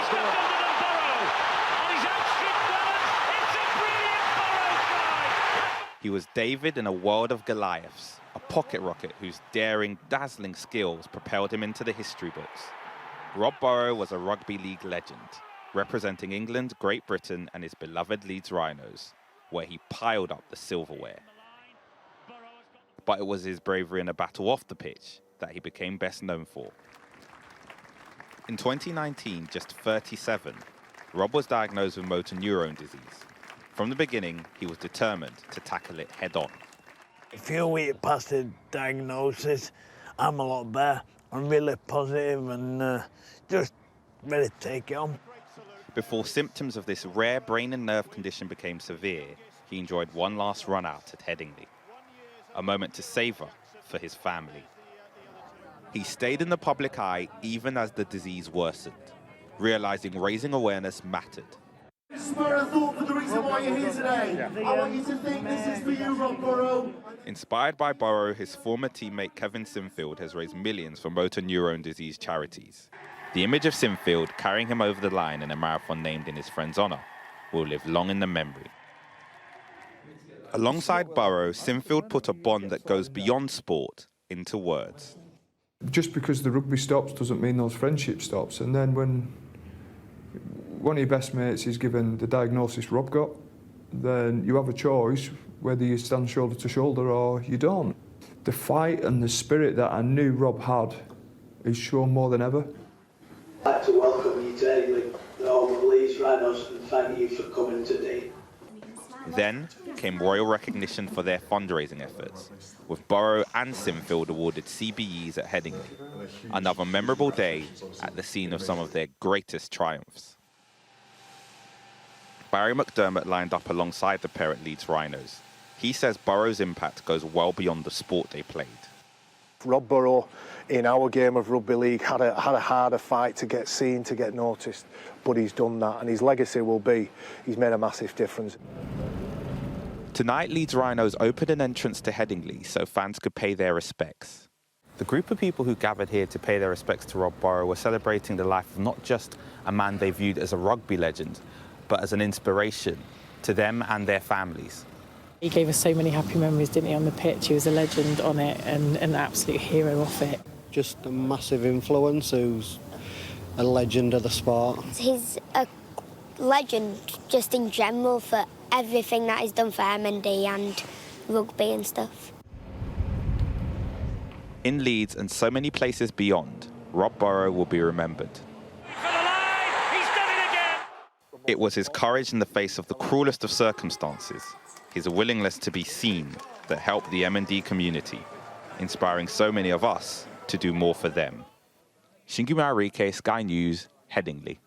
He's got under than Burrow, and he's outstripped Wellens. It's a brilliant Burrow try. He was David in a world of Goliaths, a pocket rocket whose daring, dazzling skills propelled him into the history books. Rob Burrow was a rugby league legend, representing England, Great Britain and his beloved Leeds Rhinos, where he piled up the silverware. But it was his bravery in a battle off the pitch that he became best known for. In 2019, just 37, Rob was diagnosed with motor neurone disease. From the beginning, he was determined to tackle it head-on. A few weeks past the diagnosis, I'm a lot better. I'm really positive and just ready to take it on. Before symptoms of this rare brain and nerve condition became severe, he enjoyed one last run out at Headingley. A moment to savour for his family. He stayed in the public eye even as the disease worsened, realising raising awareness mattered. This is where I thought for the reason why you're here today. I want you to think this is for you, Rob Burrow. Inspired by Burrow, his former teammate Kevin Sinfield has raised millions for motor neurone disease charities. The image of Sinfield carrying him over the line in a marathon named in his friend's honour will live long in the memory. Alongside Burrow, Sinfield put a bond that goes beyond sport into words. Just because the rugby stops doesn't mean those friendships stops. And then when one of your best mates is given the diagnosis Rob got, then you have a choice whether you stand shoulder to shoulder or you don't. The fight and the spirit that I knew Rob had is shown more than ever. I'd like to welcome you to Headingley, the home of Leeds Rhinos, and thank you for coming today. Then came royal recognition for their fundraising efforts, with Burrow and Sinfield awarded CBEs at Headingley. Another memorable day at the scene of some of their greatest triumphs. Barry McDermott lined up alongside the pair at Leeds Rhinos. He says Burrow's impact goes well beyond the sport they played. Rob Burrow, in our game of rugby league, had a harder fight to get seen, to get noticed, but he's done that, and his legacy will be he's made a massive difference. Tonight, Leeds Rhinos opened an entrance to Headingley so fans could pay their respects. The group of people who gathered here to pay their respects to Rob Burrow were celebrating the life of not just a man they viewed as a rugby legend, but as an inspiration to them and their families. He gave us so many happy memories, didn't he, on the pitch? He was a legend on it and an absolute hero off it. Just a massive influence, who's a legend of the sport. He's a legend just in general for everything that he's done for M&D and rugby and stuff. In Leeds and so many places beyond, Rob Burrow will be remembered. For the line, he's done it again. It was his courage in the face of the cruelest of circumstances, his willingness to be seen, that helped the M&D community, inspiring so many of us to do more for them. Shingi Mararike, Sky News, Headingley.